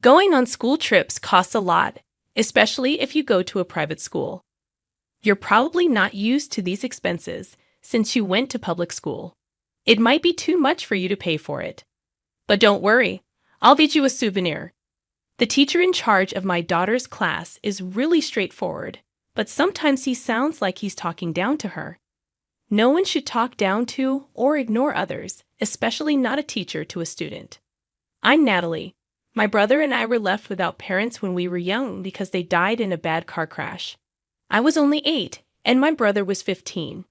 Going on school trips costs a lot, especially if you go to a private school. You're probably not used to these expenses since you went to public school. It might be too much for you to pay for it. But don't worry, I'll get you a souvenir. The teacher in charge of my daughter's class is really straightforward, but sometimes he sounds like he's talking down to her. No one should talk down to or ignore others, especially not a teacher to a student. I'm Natalie. My brother and I were left without parents when we were young because they died in a bad car crash. I was only 8, and my brother was 15.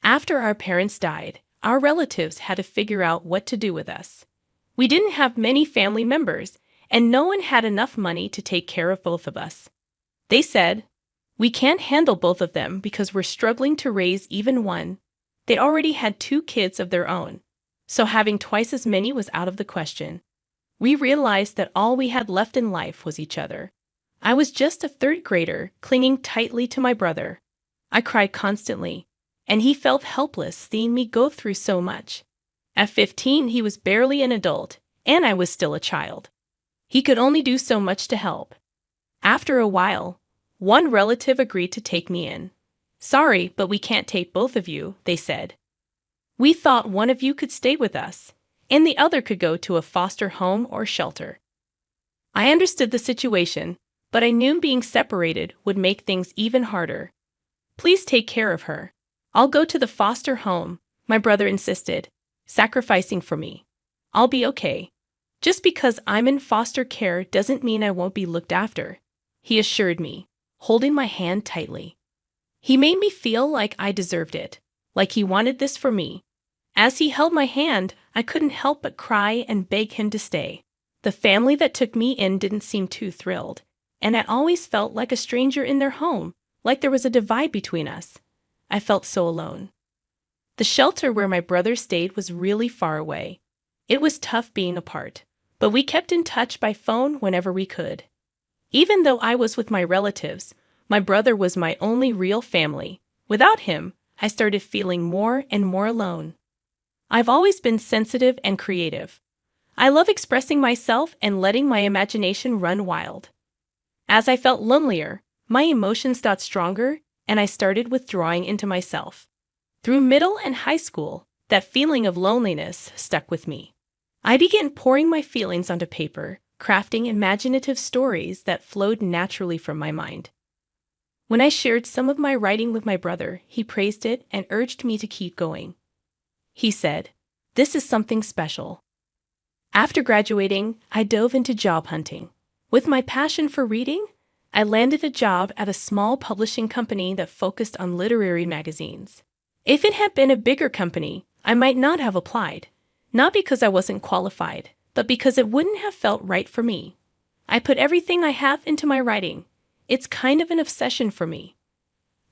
After our parents died, our relatives had to figure out what to do with us. We didn't have many family members, and no one had enough money to take care of both of us. They said, "We can't handle both of them because we're struggling to raise even one." They already had 2 kids of their own, so having twice as many was out of the question. We realized that all we had left in life was each other. I was just a 3rd grader, clinging tightly to my brother. I cried constantly, and he felt helpless seeing me go through so much. At 15, he was barely an adult, and I was still a child. He could only do so much to help. After a while, one relative agreed to take me in. "Sorry, but we can't take both of you," they said. "We thought one of you could stay with us, and the other could go to a foster home or shelter." I understood the situation, but I knew being separated would make things even harder. "Please take care of her. I'll go to the foster home," my brother insisted, sacrificing for me. "I'll be okay. Just because I'm in foster care doesn't mean I won't be looked after," he assured me, holding my hand tightly. He made me feel like I deserved it, like he wanted this for me. As he held my hand, I couldn't help but cry and beg him to stay. The family that took me in didn't seem too thrilled, and I always felt like a stranger in their home, like there was a divide between us. I felt so alone. The shelter where my brother stayed was really far away. It was tough being apart, but we kept in touch by phone whenever we could. Even though I was with my relatives, my brother was my only real family. Without him, I started feeling more and more alone. I've always been sensitive and creative. I love expressing myself and letting my imagination run wild. As I felt lonelier, my emotions got stronger, and I started withdrawing into myself. Through middle and high school, that feeling of loneliness stuck with me. I began pouring my feelings onto paper, crafting imaginative stories that flowed naturally from my mind. When I shared some of my writing with my brother, he praised it and urged me to keep going. He said, "This is something special." After graduating, I dove into job hunting. With my passion for reading, I landed a job at a small publishing company that focused on literary magazines. If it had been a bigger company, I might not have applied, not because I wasn't qualified, but because it wouldn't have felt right for me. I put everything I have into my writing. It's kind of an obsession for me.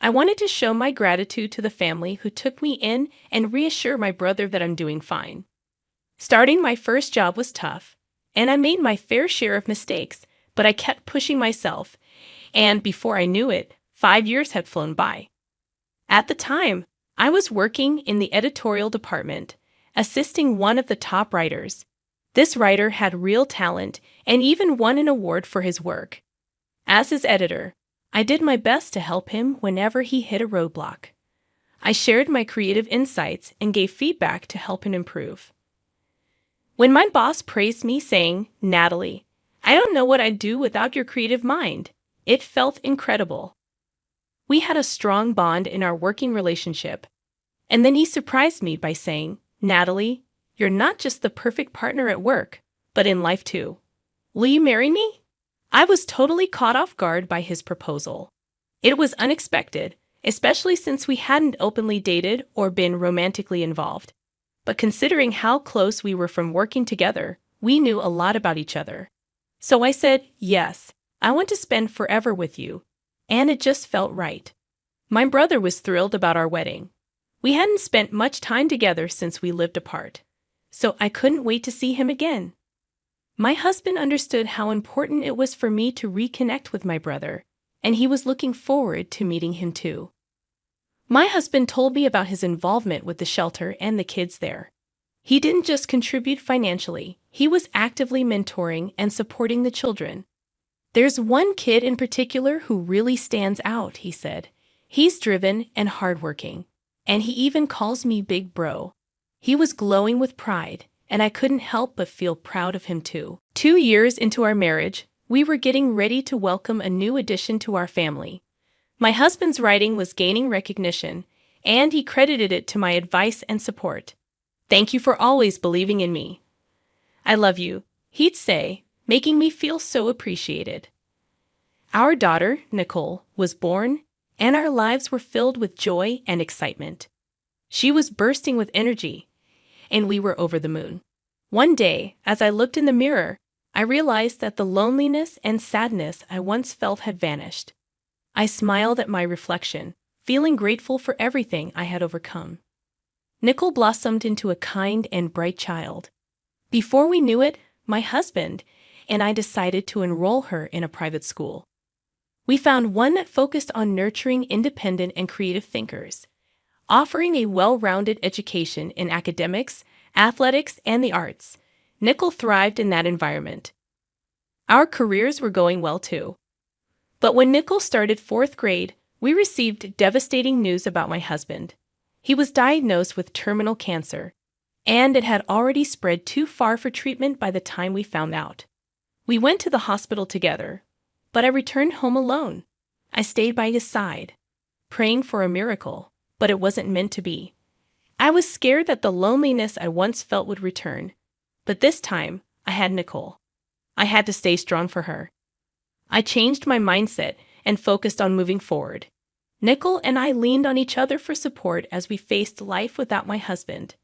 I wanted to show my gratitude to the family who took me in and reassure my brother that I'm doing fine. Starting my first job was tough, and I made my fair share of mistakes, but I kept pushing myself, and before I knew it, 5 years had flown by. At the time, I was working in the editorial department, assisting one of the top writers. This writer had real talent and even won an award for his work. As his editor, I did my best to help him whenever he hit a roadblock. I shared my creative insights and gave feedback to help him improve. When my boss praised me, saying, "Natalie, I don't know what I'd do without your creative mind," it felt incredible. We had a strong bond in our working relationship. And then he surprised me by saying, "Natalie, you're not just the perfect partner at work, but in life too. Will you marry me?" I was totally caught off guard by his proposal. It was unexpected, especially since we hadn't openly dated or been romantically involved. But considering how close we were from working together, we knew a lot about each other. So I said, "Yes, I want to spend forever with you." And it just felt right. My brother was thrilled about our wedding. We hadn't spent much time together since we lived apart, so I couldn't wait to see him again. My husband understood how important it was for me to reconnect with my brother, and he was looking forward to meeting him too. My husband told me about his involvement with the shelter and the kids there. He didn't just contribute financially, he was actively mentoring and supporting the children. "There's one kid in particular who really stands out," he said. "He's driven and hardworking. And he even calls me Big Bro." He was glowing with pride, and I couldn't help but feel proud of him too. 2 years into our marriage, we were getting ready to welcome a new addition to our family. My husband's writing was gaining recognition, and he credited it to my advice and support. "Thank you for always believing in me. I love you," he'd say, making me feel so appreciated. Our daughter, Nicole, was born, and our lives were filled with joy and excitement. She was bursting with energy, and we were over the moon. One day, as I looked in the mirror, I realized that the loneliness and sadness I once felt had vanished. I smiled at my reflection, feeling grateful for everything I had overcome. Nicole blossomed into a kind and bright child. Before we knew it, my husband and I decided to enroll her in a private school. We found one that focused on nurturing independent and creative thinkers, offering a well-rounded education in academics, athletics, and the arts. Nicole thrived in that environment. Our careers were going well too. But when Nicole started 4th grade, we received devastating news about my husband. He was diagnosed with terminal cancer, and it had already spread too far for treatment by the time we found out. We went to the hospital together, but I returned home alone. I stayed by his side, praying for a miracle, but it wasn't meant to be. I was scared that the loneliness I once felt would return, but this time I had Nicole. I had to stay strong for her. I changed my mindset and focused on moving forward. Nicole and I leaned on each other for support as we faced life without my husband.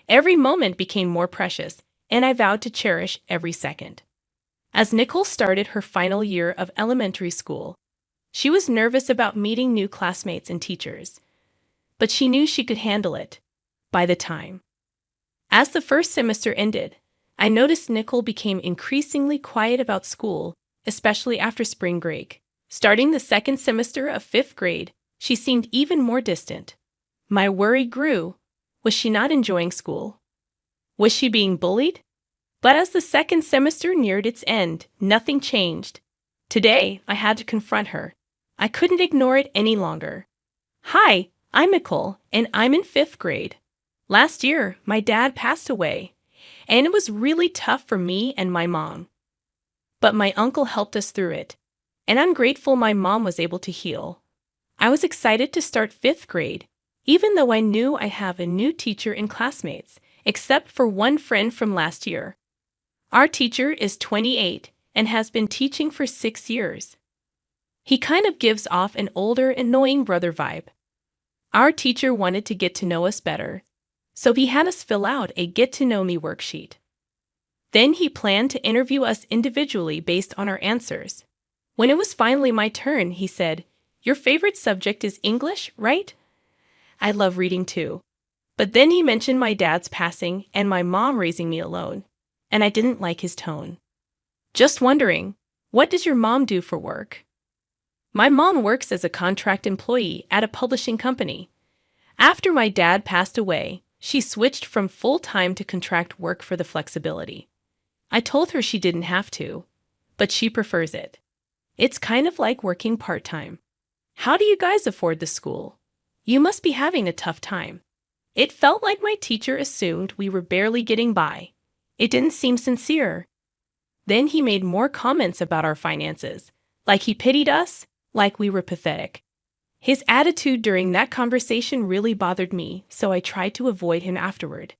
Every moment became more precious, and I vowed to cherish every second. As Nicole started her final year of elementary school, she was nervous about meeting new classmates and teachers, but she knew she could handle it by the time. As the first semester ended, I noticed Nicole became increasingly quiet about school, especially after spring break. Starting the second semester of 5th grade, she seemed even more distant. My worry grew. Was she not enjoying school? Was she being bullied? But as the second semester neared its end, nothing changed. Today, I had to confront her. I couldn't ignore it any longer. "Hi, I'm Nicole, and I'm in 5th grade. Last year, my dad passed away, and it was really tough for me and my mom. But my uncle helped us through it, and I'm grateful my mom was able to heal. I was excited to start 5th grade, even though I knew I have a new teacher and classmates, except for one friend from last year. Our teacher is 28 and has been teaching for 6 years. He kind of gives off an older, annoying brother vibe. Our teacher wanted to get to know us better, so he had us fill out a get-to-know-me worksheet. Then he planned to interview us individually based on our answers. When it was finally my turn, he said, 'Your favorite subject is English, right?' I love reading too. But then he mentioned my dad's passing and my mom raising me alone, and I didn't like his tone. 'Just wondering, what does your mom do for work?' My mom works as a contract employee at a publishing company. After my dad passed away, she switched from full-time to contract work for the flexibility. I told her she didn't have to, but she prefers it. It's kind of like working part-time. How do you guys afford the school? You must be having a tough time." It felt like my teacher assumed we were barely getting by. It didn't seem sincere. Then he made more comments about our finances, like he pitied us, like we were pathetic. His attitude during that conversation really bothered me, so I tried to avoid him afterward.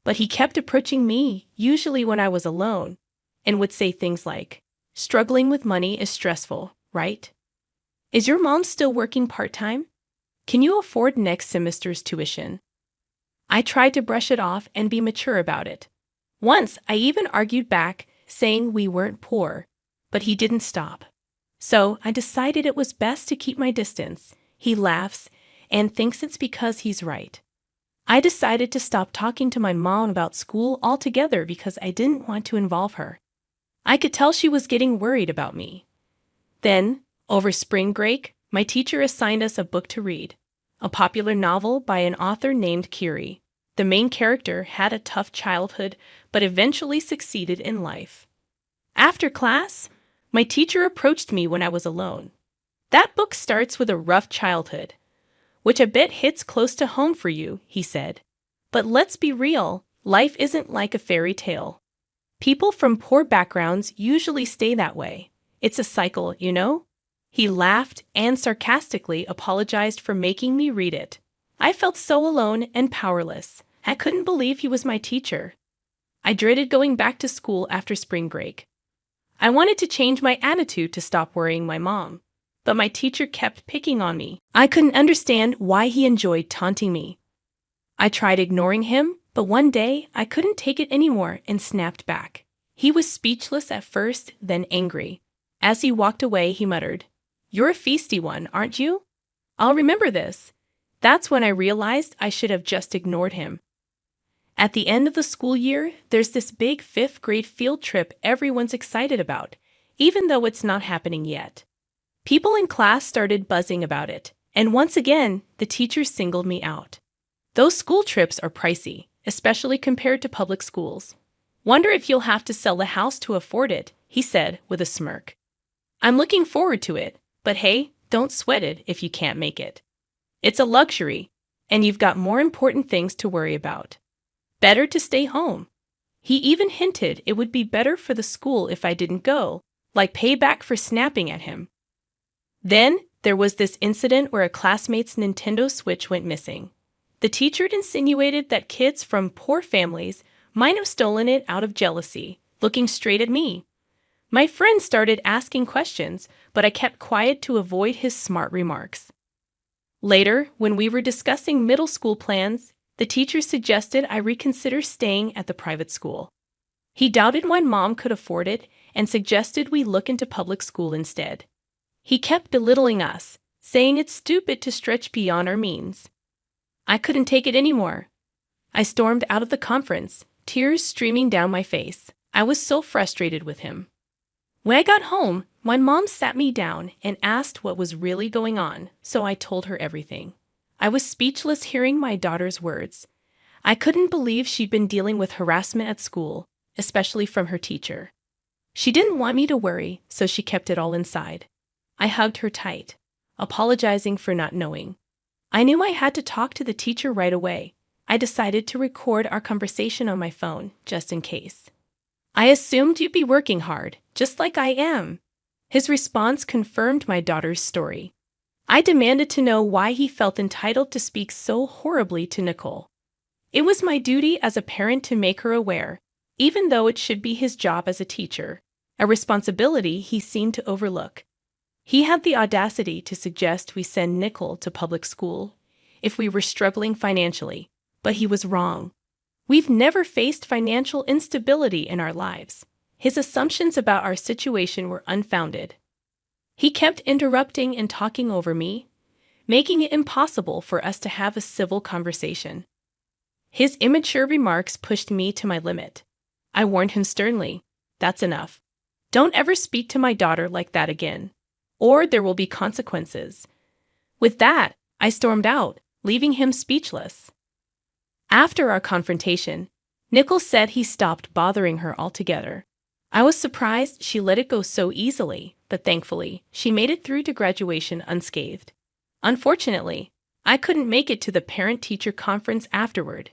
But he kept approaching me, usually when I was alone, and would say things like, "Struggling with money is stressful, right? Is your mom still working part-time? Can you afford next semester's tuition?" I tried to brush it off and be mature about it. Once, I even argued back, saying we weren't poor, but he didn't stop. So I decided it was best to keep my distance. He laughs and thinks it's because he's right. I decided to stop talking to my mom about school altogether because I didn't want to involve her. I could tell she was getting worried about me. Then, over spring break, my teacher assigned us a book to read, a popular novel by an author named Curie. The main character had a tough childhood but eventually succeeded in life. After class, my teacher approached me when I was alone. That book starts with a rough childhood, which I bet hits close to home for you, he said. But let's be real, life isn't like a fairy tale. People from poor backgrounds usually stay that way. It's a cycle, you know? He laughed and sarcastically apologized for making me read it. I felt so alone and powerless. I couldn't believe he was my teacher. I dreaded going back to school after spring break. I wanted to change my attitude to stop worrying my mom, but my teacher kept picking on me. I couldn't understand why he enjoyed taunting me. I tried ignoring him, but one day I couldn't take it anymore and snapped back. He was speechless at first, then angry. As he walked away, he muttered, "You're a feisty one, aren't you? I'll remember this." That's when I realized I should have just ignored him. At the end of the school year, there's this big 5th grade field trip everyone's excited about, even though it's not happening yet. People in class started buzzing about it, and once again, the teacher singled me out. Those school trips are pricey, especially compared to public schools. Wonder if you'll have to sell the house to afford it, he said with a smirk. I'm looking forward to it, but hey, don't sweat it if you can't make it. It's a luxury, and you've got more important things to worry about. Better to stay home. He even hinted it would be better for the school if I didn't go, like payback for snapping at him. Then there was this incident where a classmate's Nintendo Switch went missing. The teacher insinuated that kids from poor families might have stolen it out of jealousy, looking straight at me. My friend started asking questions, but I kept quiet to avoid his smart remarks. Later, when we were discussing middle school plans, the teacher suggested I reconsider staying at the private school. He doubted my mom could afford it and suggested we look into public school instead. He kept belittling us, saying it's stupid to stretch beyond our means. I couldn't take it anymore. I stormed out of the conference, tears streaming down my face. I was so frustrated with him. When I got home, my mom sat me down and asked what was really going on, so I told her everything. I was speechless hearing my daughter's words. I couldn't believe she'd been dealing with harassment at school, especially from her teacher. She didn't want me to worry, so she kept it all inside. I hugged her tight, apologizing for not knowing. I knew I had to talk to the teacher right away. I decided to record our conversation on my phone, just in case. I assumed you'd be working hard, just like I am. His response confirmed my daughter's story. I demanded to know why he felt entitled to speak so horribly to Nicole. It was my duty as a parent to make her aware, even though it should be his job as a teacher, a responsibility he seemed to overlook. He had the audacity to suggest we send Nicole to public school if we were struggling financially, but he was wrong. We've never faced financial instability in our lives. His assumptions about our situation were unfounded. He kept interrupting and talking over me, making it impossible for us to have a civil conversation. His immature remarks pushed me to my limit. I warned him sternly, "That's enough. Don't ever speak to my daughter like that again, or there will be consequences." With that, I stormed out, leaving him speechless. After our confrontation, Nicole said he stopped bothering her altogether. I was surprised she let it go so easily, but thankfully, she made it through to graduation unscathed. Unfortunately, I couldn't make it to the parent-teacher conference afterward.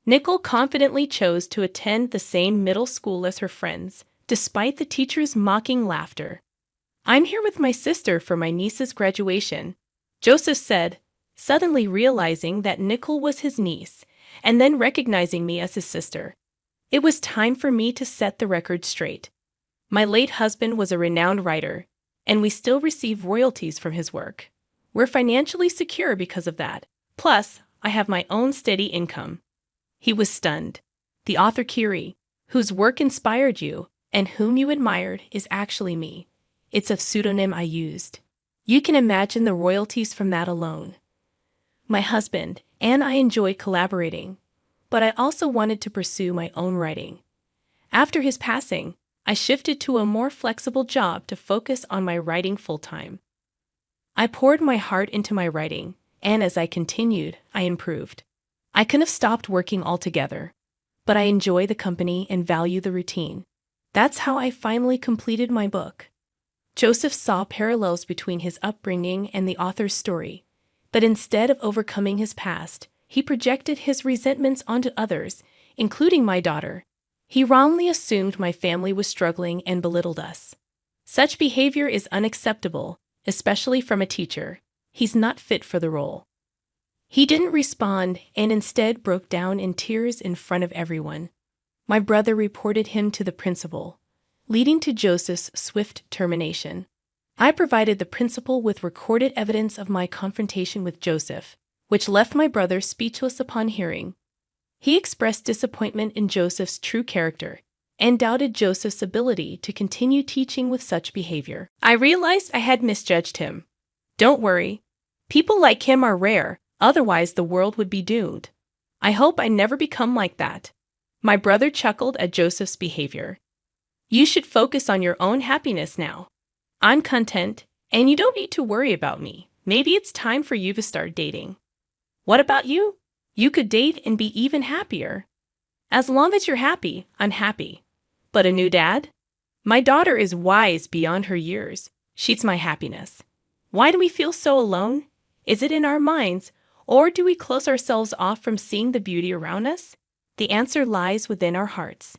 Nicole confidently chose to attend the same middle school as her friends, despite the teacher's mocking laughter. "I'm here with my sister for my niece's graduation," Joseph said, suddenly realizing that Nicole was his niece, and then recognizing me as his sister. It was time for me to set the record straight. My late husband was a renowned writer, and we still receive royalties from his work. We're financially secure because of that. Plus, I have my own steady income. He was stunned. The author Curie, whose work inspired you and whom you admired, is actually me. It's a pseudonym I used. You can imagine the royalties from that alone. My husband and I enjoy collaborating, but I also wanted to pursue my own writing. After his passing, I shifted to a more flexible job to focus on my writing full-time. I poured my heart into my writing, and as I continued, I improved. I couldn't have stopped working altogether, but I enjoy the company and value the routine. That's how I finally completed my book. Joseph saw parallels between his upbringing and the author's story, but instead of overcoming his past, he projected his resentments onto others, including my daughter. He wrongly assumed my family was struggling and belittled us. Such behavior is unacceptable, especially from a teacher. He's not fit for the role. He didn't respond and instead broke down in tears in front of everyone. My brother reported him to the principal, leading to Joseph's swift termination. I provided the principal with recorded evidence of my confrontation with Joseph, which left my brother speechless upon hearing. He expressed disappointment in Joseph's true character and doubted Joseph's ability to continue teaching with such behavior. I realized I had misjudged him. Don't worry. People like him are rare, otherwise the world would be doomed. I hope I never become like that. My brother chuckled at Joseph's behavior. You should focus on your own happiness now. I'm content, and you don't need to worry about me. Maybe it's time for you to start dating. What about you? You could date and be even happier. As long as you're happy, I'm happy. But a new dad? My daughter is wise beyond her years. She's my happiness. Why do we feel so alone? Is it in our minds, or do we close ourselves off from seeing the beauty around us? The answer lies within our hearts.